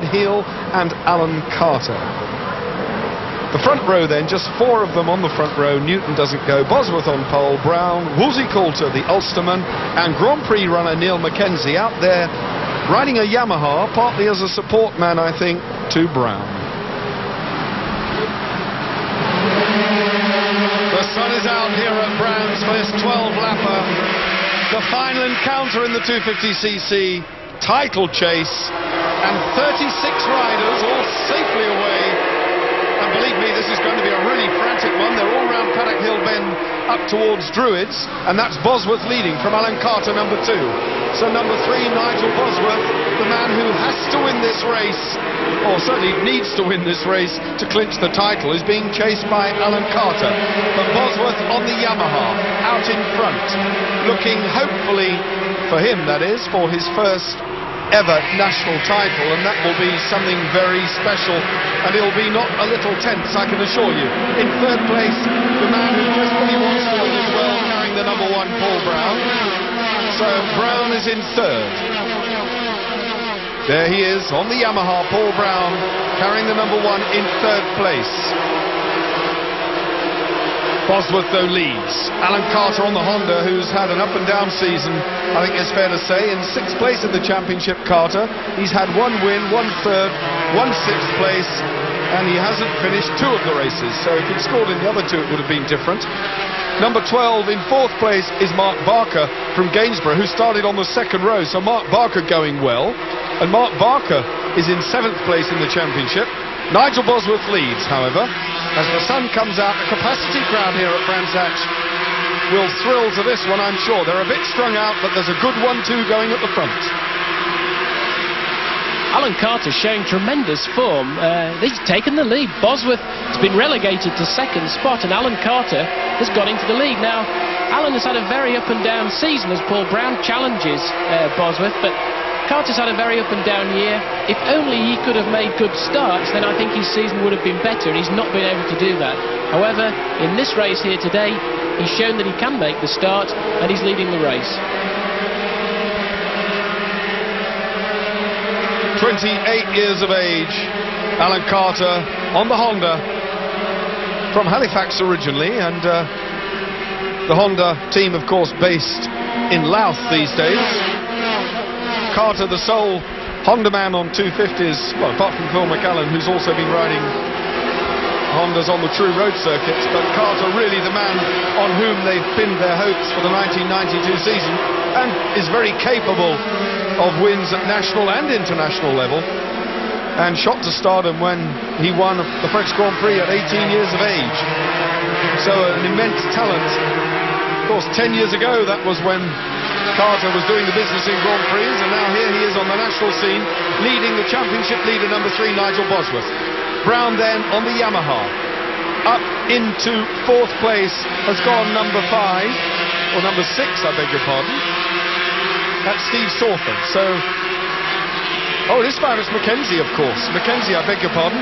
Hill and Alan Carter. The front row then, just 4 of them on the front row. Newton doesn't go. Bosworth on pole, Brown, Wolsey Coulter, the Ulsterman, and Grand Prix runner Neil Mackenzie out there riding a Yamaha, partly as a support man, I think, to Brown. The sun is out here at Brown's for this 12-lapper. The final encounter in the 250cc title chase, and 36 riders all safely away. And believe me, this is going to be a really frantic one. They're all round Paddock Hill Bend up towards Druids, and that's Bosworth leading from Alan Carter, number 2. So number 3, Nigel Bosworth, the man who has to win this race, or certainly needs to win this race to clinch the title, is being chased by Alan Carter. But Bosworth on the Yamaha, out in front, looking hopefully, for him that is, for his first ever national title, and that will be something very special, and it'll be not a little tense, I can assure you. In 3rd place, the man who desperately wants to win as well, carrying the number 1, Paul Brown. So Brown is in 3rd. There he is on the Yamaha, Paul Brown, carrying the number 1 in 3rd place. Bosworth, though, leads. Alan Carter on the Honda, who's had an up-and-down season, I think it's fair to say. In 6th place in the championship, Carter. He's had 1 win, 1 3rd, 1 6th place, and he hasn't finished 2 of the races. So if he'd scored in the other 2, it would have been different. Number 12 in 4th place is Mark Barker from Gainsborough, who started on the 2nd row. So Mark Barker going well. And Mark Barker is in 7th place in the championship. Nigel Bosworth leads, however. As the sun comes out, the capacity crowd here at Brands Hatch will thrill to this one, I'm sure. They're a bit strung out, but there's a good 1-2 going at the front. Alan Carter showing tremendous form. He's taken the lead. Bosworth has been relegated to 2nd spot, and Alan Carter has got into the lead. Now, Alan has had a very up-and-down season as Paul Brown challenges Bosworth, but Carter's had a very up-and-down year. If only he could have made good starts, then I think his season would have been better, and he's not been able to do that. However, in this race here today, he's shown that he can make the start, and he's leading the race. 28 years of age, Alan Carter on the Honda, from Halifax originally, and the Honda team, of course, based in Louth these days. Carter, the sole Honda man on 250s, well, apart from Phil McAllen, who's also been riding Hondas on the true road circuits, but Carter really the man on whom they've pinned their hopes for the 1992 season, and is very capable of wins at national and international level, and shot to stardom when he won the French Grand Prix at 18 years of age. So an immense talent. Of course, 10 years ago, that was when Carter was doing the business in Grand Prix, and now here he is on the national scene, leading the championship leader, number 3, Nigel Bosworth. Brown then on the Yamaha. Up into 4th place has gone number 5, or number 6, I beg your pardon. That's Steve Sawford. So, oh, this time it's Mackenzie, of course. Mackenzie, I beg your pardon.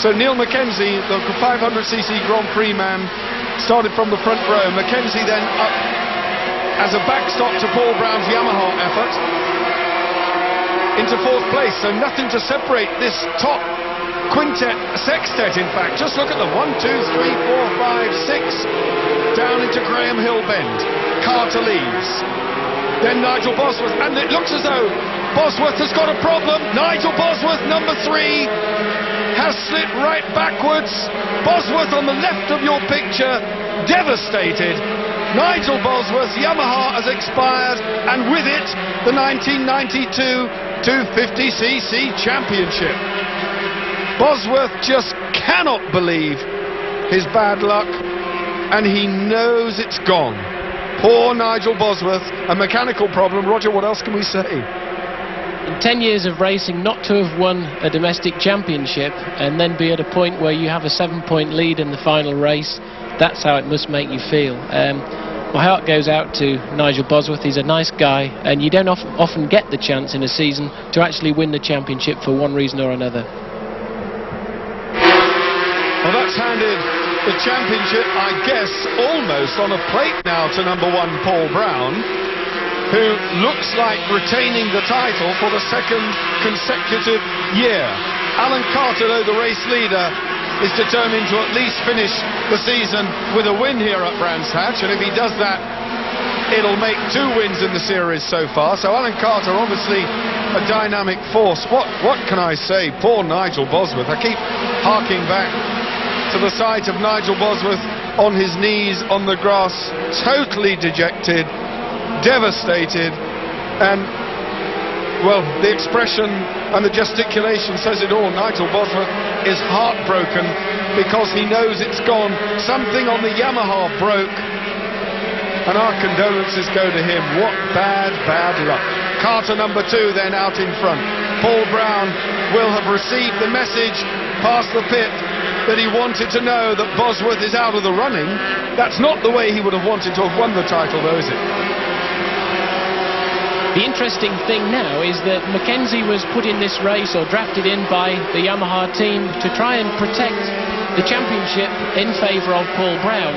So Neil Mackenzie, the 500cc Grand Prix man, started from the front row. Mackenzie then up as a backstop to Paul Brown's Yamaha effort into 4th place. So nothing to separate this top quintet, sextet in fact. Just look at them. 1, 2, 3, 4, 5, 6 down into Graham Hill Bend. Carter leads. Then Nigel Bosworth, and it looks as though Bosworth has got a problem. Nigel Bosworth, number 3, has slid right backwards. Bosworth on the left of your picture, devastated. Nigel Bosworth's Yamaha has expired, and with it, the 1992 250cc Championship. Bosworth just cannot believe his bad luck, and he knows it's gone. Poor Nigel Bosworth, a mechanical problem. Roger, what else can we say? In 10 years of racing, not to have won a domestic championship and then be at a point where you have a 7-point lead in the final race, that's how it must make you feel. My heart goes out to Nigel Bosworth. He's a nice guy, and you don't often get the chance in a season to actually win the championship for one reason or another. Well, that's handed the championship, I guess, almost on a plate now to number 1, Paul Brown, who looks like retaining the title for the 2nd consecutive year. Alan Carter, though the race leader, is determined to at least finish the season with a win here at Brands Hatch, and if he does that, it'll make 2 wins in the series so far. So Alan Carter, obviously a dynamic force. What can I say? Poor Nigel Bosworth. I keep harking back to the sight of Nigel Bosworth on his knees on the grass, totally dejected, devastated, and well, the expression and the gesticulation says it all. Nigel Bosworth is heartbroken because he knows it's gone. Something on the Yamaha broke, and our condolences go to him. What bad luck. Carter number 2 then out in front. Paul Brown will have received the message past the pit that he wanted to know that Bosworth is out of the running. That's not the way he would have wanted to have won the title, though, is it? The interesting thing now is that Mackenzie was put in this race, or drafted in by the Yamaha team, to try and protect the championship in favour of Paul Brown.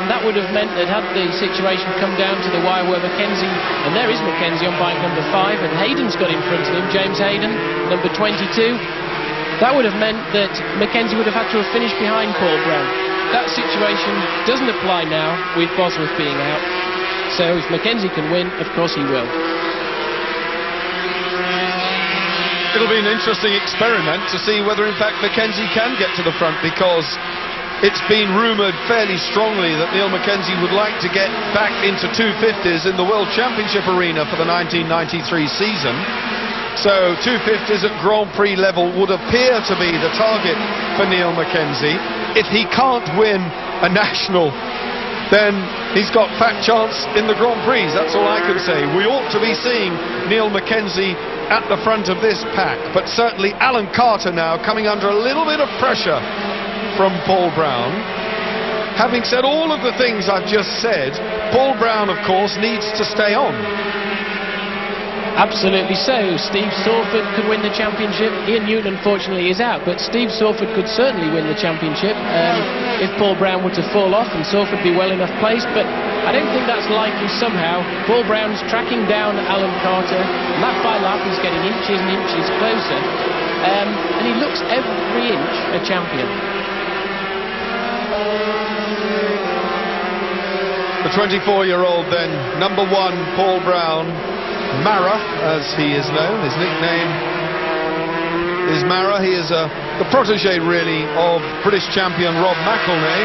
That would have meant that had the situation come down to the wire where Mackenzie, and there is Mackenzie on bike number 5, and Hayden's got in front of him, James Hayden, number 22, that would have meant that Mackenzie would have had to have finished behind Paul Brown. That situation doesn't apply now with Bosworth being out. So if Mackenzie can win, of course he will. It'll be an interesting experiment to see whether in fact Mackenzie can get to the front, because it's been rumoured fairly strongly that Neil Mackenzie would like to get back into 250s in the World Championship arena for the 1993 season. So 250s at Grand Prix level would appear to be the target for Neil Mackenzie. If he can't win a national, then he's got fat chance in the Grand Prix. That's all I can say. We ought to be seeing Neil Mackenzie at the front of this pack, but certainly Alan Carter now coming under a little bit of pressure from Paul Brown. Having said all of the things I've just said, Paul Brown, of course, needs to stay on. Absolutely so. Steve Sawford could win the championship. Ian Newton, unfortunately, is out, but Steve Sawford could certainly win the championship if Paul Brown were to fall off and Sawford be well enough placed, but I don't think that's likely somehow. Paul Brown's tracking down Alan Carter. Lap by lap, he's getting inches and inches closer, and he looks every inch a champion. The 24-year-old then, number 1, Paul Brown. Mara, as he is known, his nickname is Mara. He is the protege, really, of British champion Rob McElnay,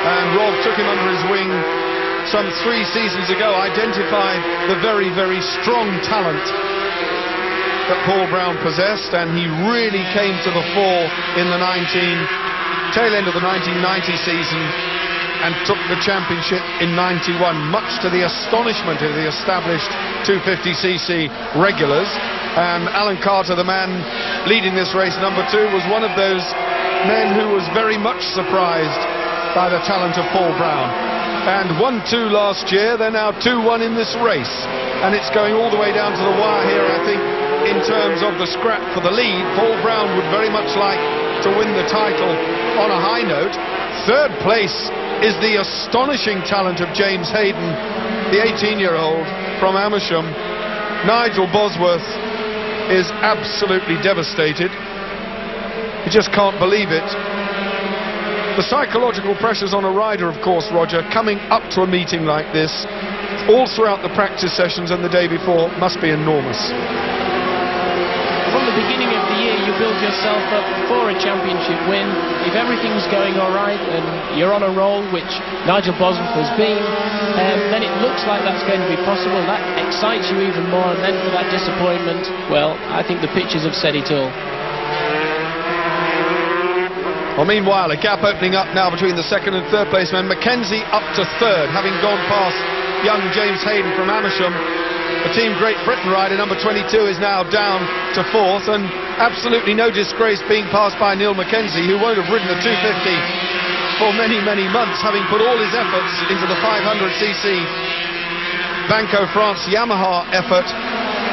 and Rob took him under his wing some 3 seasons ago, identified the very strong talent that Paul Brown possessed, and he really came to the fore in the tail end of the 1990 season and took the championship in 91, much to the astonishment of the established 250cc regulars. And Alan Carter, the man leading this race, number 2, was one of those men who was very much surprised by the talent of Paul Brown. And 1-2 last year, they're now 2-1 in this race. And it's going all the way down to the wire here, I think, in terms of the scrap for the lead. Paul Brown would very much like to win the title on a high note. 3rd place is the astonishing talent of James Hayden, the 18-year-old from Amersham. Nigel Bosworth is absolutely devastated. He just can't believe it. The psychological pressures on a rider, of course, Roger, coming up to a meeting like this, all throughout the practice sessions and the day before, must be enormous. From the beginning of the year, you build yourself up for a championship win. If everything's going all right and you're on a roll, which Nigel Bosworth has been, then it looks like that's going to be possible. That excites you even more, and then for that disappointment, well, I think the pictures have said it all. Well, meanwhile, a gap opening up now between the 2nd and 3rd place men. Mackenzie up to 3rd, having gone past young James Hayden from Amersham. The Team Great Britain rider, number 22, is now down to 4th, and absolutely no disgrace being passed by Neil Mackenzie, who won't have ridden a 250 for many months, having put all his efforts into the 500cc Banco France Yamaha effort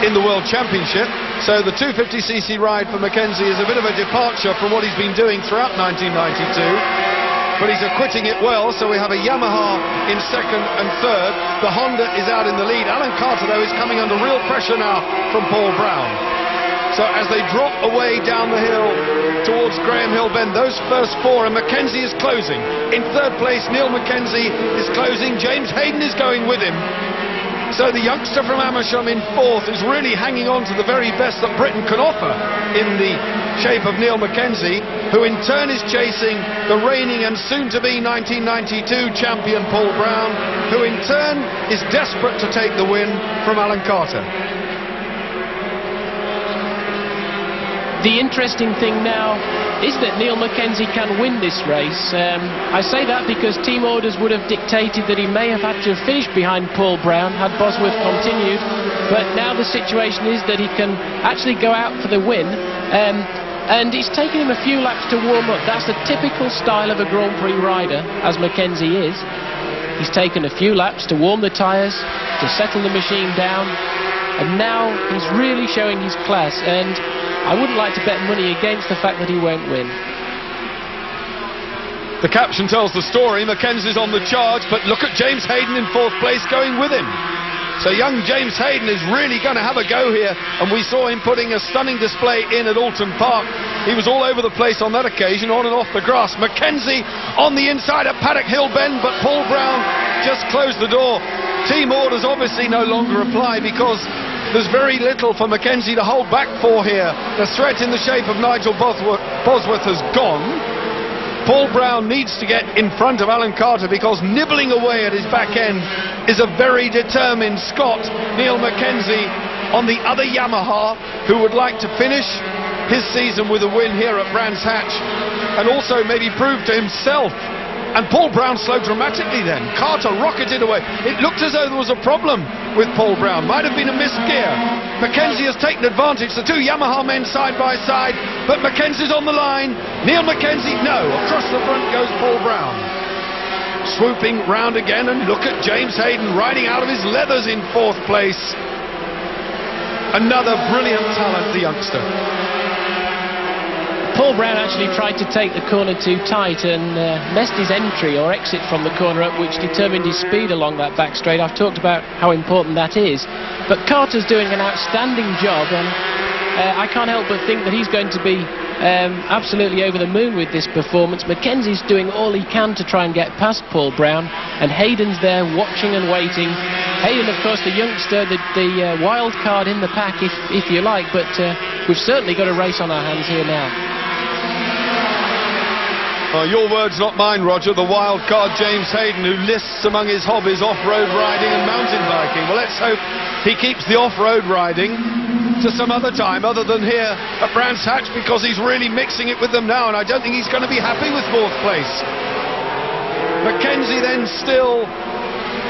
in the World Championship. So the 250cc ride for Mackenzie is a bit of a departure from what he's been doing throughout 1992. But he's acquitting it well, so we have a Yamaha in 2nd and 3rd. The Honda is out in the lead. Alan Carter, though, is coming under real pressure now from Paul Brown. So as they drop away down the hill towards Graham Hill Bend, those first four, and Mackenzie is closing. In third place, Neil Mackenzie is closing. James Hayden is going with him. So the youngster from Amersham in fourth is really hanging on to the very best that Britain can offer in the shape of Neil Mackenzie, who in turn is chasing the reigning and soon-to-be 1992 champion Paul Brown, who in turn is desperate to take the win from Alan Carter. The interesting thing now is that Neil Mackenzie can win this race. I say that because team orders would have dictated that he may have had to have finished behind Paul Brown had Bosworth continued, but now the situation is that he can actually go out for the win, and it's taken him a few laps to warm up. That's the typical style of a Grand Prix rider, as Mackenzie is. He's taken a few laps to warm the tyres, to settle the machine down, and now he's really showing his class, and I wouldn't like to bet money against the fact that he won't win. The caption tells the story. Mackenzie's on the charge, but look at James Hayden in fourth place going with him. So young James Hayden is really going to have a go here, and we saw him putting a stunning display in at Alton Park. He was all over the place on that occasion, on and off the grass. Mackenzie on the inside at Paddock Hill Bend, but Paul Brown just closed the door. Team orders obviously no longer apply because there's very little for Mackenzie to hold back for here. The threat in the shape of Nigel Bosworth has gone. Paul Brown needs to get in front of Alan Carter because nibbling away at his back end is a very determined Scot, Neil Mackenzie, on the other Yamaha, who would like to finish his season with a win here at Brands Hatch and also maybe prove to himself. And Paul Brown slowed dramatically then. Carter rocketed away. It looked as though there was a problem with Paul Brown. Might have been a missed gear. Mackenzie has taken advantage. The two Yamaha men side by side, but Mackenzie's on the line. Neil Mackenzie, no. Across the front goes Paul Brown. Swooping round again, and look at James Hayden riding out of his leathers in fourth place. Another brilliant talent, the youngster. Paul Brown actually tried to take the corner too tight and messed his entry or exit from the corner up, which determined his speed along that back straight. I've talked about how important that is. But Carter's doing an outstanding job, and I can't help but think that he's going to be absolutely over the moon with this performance. Mackenzie's doing all he can to try and get past Paul Brown, and Hayden's there watching and waiting. Hayden, of course, the youngster, the wild card in the pack, if you like, but we've certainly got a race on our hands here now. Your words, not mine, Roger. The wild card James Hayden, who lists among his hobbies off-road riding and mountain biking. Well, let's hope he keeps the off-road riding to some other time other than here at Brands Hatch, because he's really mixing it with them now, and I don't think he's going to be happy with fourth place. Mackenzie then still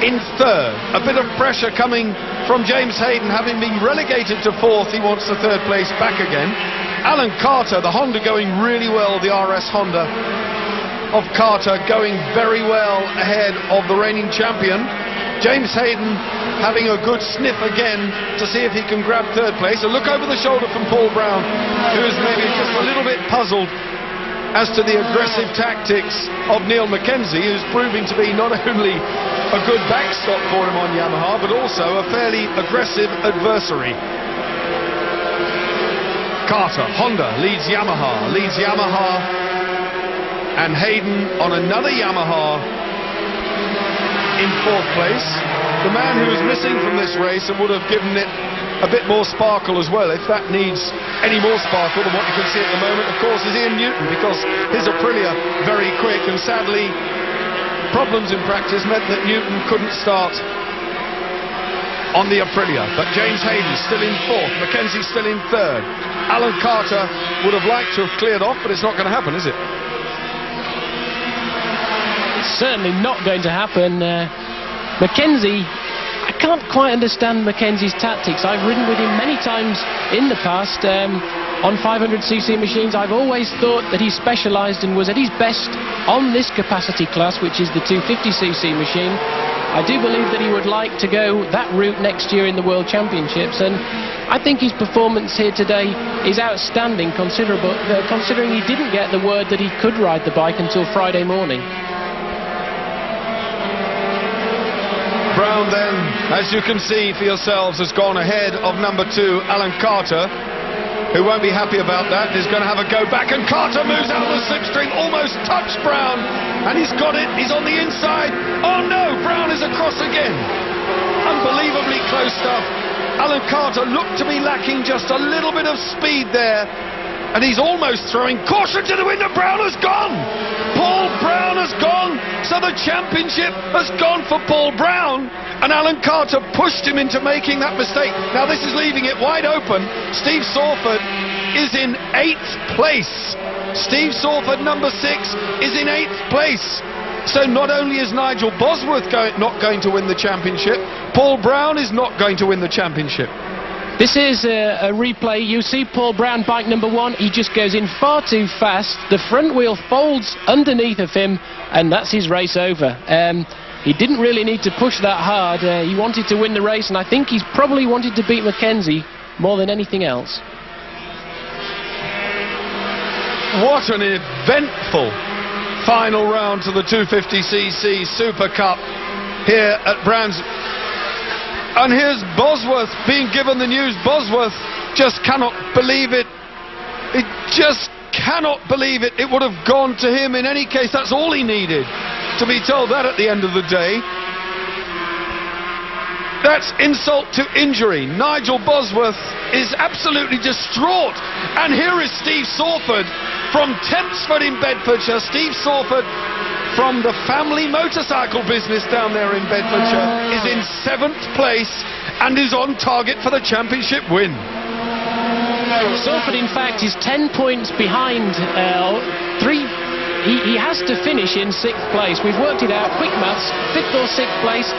in third. A bit of pressure coming from James Hayden, having been relegated to fourth. He wants the third place back again. Alan Carter, the Honda, going really well, the RS Honda of Carter, going very well ahead of the reigning champion. James Hayden having a good sniff again to see if he can grab third place. A look over the shoulder from Paul Brown, who is maybe just a little bit puzzled as to the aggressive tactics of Neil Mackenzie, who's proving to be not only a good backstop for him on Yamaha, but also a fairly aggressive adversary. Carter, Honda, leads Yamaha, and Hayden on another Yamaha in fourth place. The man who was missing from this race and would have given it a bit more sparkle as well, if that needs any more sparkle than what you can see at the moment, of course, is Ian Newton, because his Aprilia very quick, and sadly problems in practice meant that Newton couldn't start on the Aprilia. But James Hayden still in fourth, Mackenzie still in third. Alan Carter would have liked to have cleared off, but it's not going to happen, is it? It's certainly not going to happen. Mackenzie, I can't quite understand Mackenzie's tactics. I've ridden with him many times in the past on 500cc machines. I've always thought that he specialised and was at his best on this capacity class, which is the 250cc machine. I do believe that he would like to go that route next year in the World Championships, and I think his performance here today is outstanding, considering he didn't get the word that he could ride the bike until Friday morning. Brown then, as you can see for yourselves, has gone ahead of number 2, Alan Carter. who won't be happy about that, is going to have a go back, and Carter moves out of the slipstream, almost touched Brown, and he's got it, he's on the inside. Oh no, Brown is across again. Unbelievably close stuff. Alan Carter looked to be lacking just a little bit of speed there, and he's almost throwing caution to the wind, and Brown has gone. Paul Brown has gone, so the championship has gone for Paul Brown, and Alan Carter pushed him into making that mistake. Now this is leaving it wide open. Steve Sawford is in 8th place. Steve Sawford, number 6, is in 8th place. So not only is Nigel Bosworth not going to win the championship, Paul Brown is not going to win the championship. This is a replay. You see Paul Brown, bike number 1. He just goes in far too fast. The front wheel folds underneath of him, and that's his race over. He didn't really need to push that hard. He wanted to win the race, and I think he's probably wanted to beat Mackenzie more than anything else. What an eventful final round to the 250cc Supercup here at Brands. And here's Bosworth being given the news. Bosworth just cannot believe it. He just cannot believe it. It would have gone to him in any case. That's all he needed, to be told that at the end of the day. That's insult to injury. Nigel Bosworth is absolutely distraught. And here is Steve Sawford from Tempsford in Bedfordshire. Steve Sawford from the family motorcycle business down there in Bedfordshire is in 7th place and is on target for the championship win. Sawford, in fact, is 10 points behind. He has to finish in 6th place. We've worked it out, quick maths, 5th or 6th place.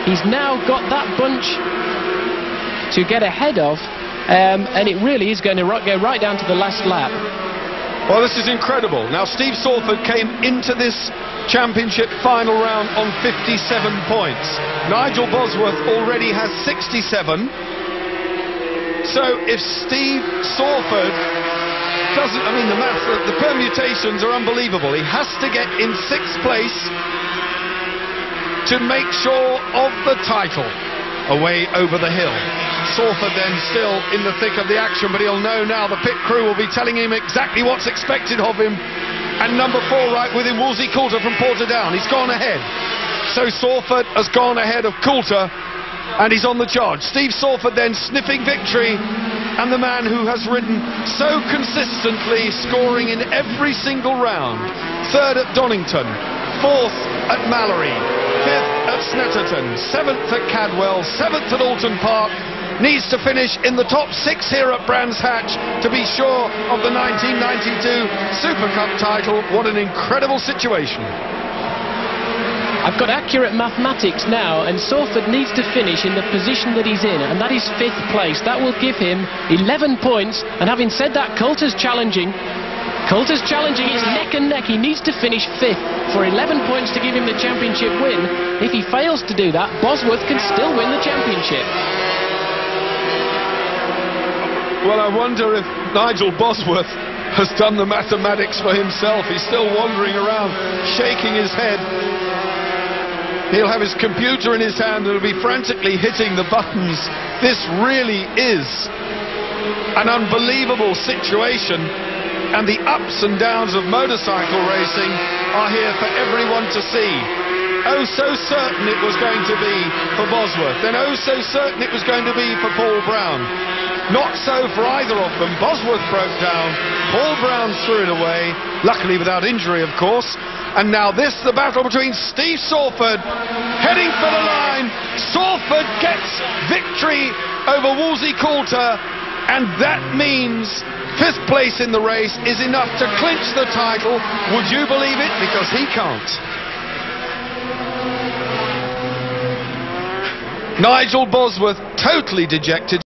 He's now got that bunch to get ahead of, and it really is going to go right down to the last lap. Well, this is incredible. Now, Steve Sawford came into this championship final round on 57 points. Nigel Bosworth already has 67. So if Steve Sawford doesn't, I mean, the permutations are unbelievable. He has to get in 6th place to make sure of the title away over the hill. Sawford then still in the thick of the action, but he'll know now. The pit crew will be telling him exactly what's expected of him. And number 4 right with him, Wolsey Coulter from Portadown. He's gone ahead. So Sawford has gone ahead of Coulter, and he's on the charge. Steve Sawford then sniffing victory, and the man who has ridden so consistently, scoring in every single round. 3rd at Donington, 4th at Mallory, 5th at Snetterton, 7th at Cadwell, 7th at Alton Park, needs to finish in the top 6 here at Brands Hatch to be sure of the 1992 Super Cup title. What an incredible situation. I've got accurate mathematics now, and Sawford needs to finish in the position that he's in, and that is 5th place. That will give him 11 points, and having said that, Coulter's challenging. It's neck and neck. He needs to finish 5th for 11 points to give him the championship win. If he fails to do that, Bosworth can still win the championship. Well, I wonder if Nigel Bosworth has done the mathematics for himself. He's still wandering around, shaking his head. He'll have his computer in his hand and he'll be frantically hitting the buttons. This really is an unbelievable situation, and the ups and downs of motorcycle racing are here for everyone to see. Oh, so certain it was going to be for Bosworth, and oh, so certain it was going to be for Paul Brown. Not so for either of them. Bosworth broke down, Paul Brown threw it away, luckily without injury, of course. And now this, the battle between Steve Sawford, heading for the line. Sawford gets victory over Wolsey Coulter, and that means 5th place in the race is enough to clinch the title. Would you believe it? Because he can't. Nigel Bosworth totally dejected.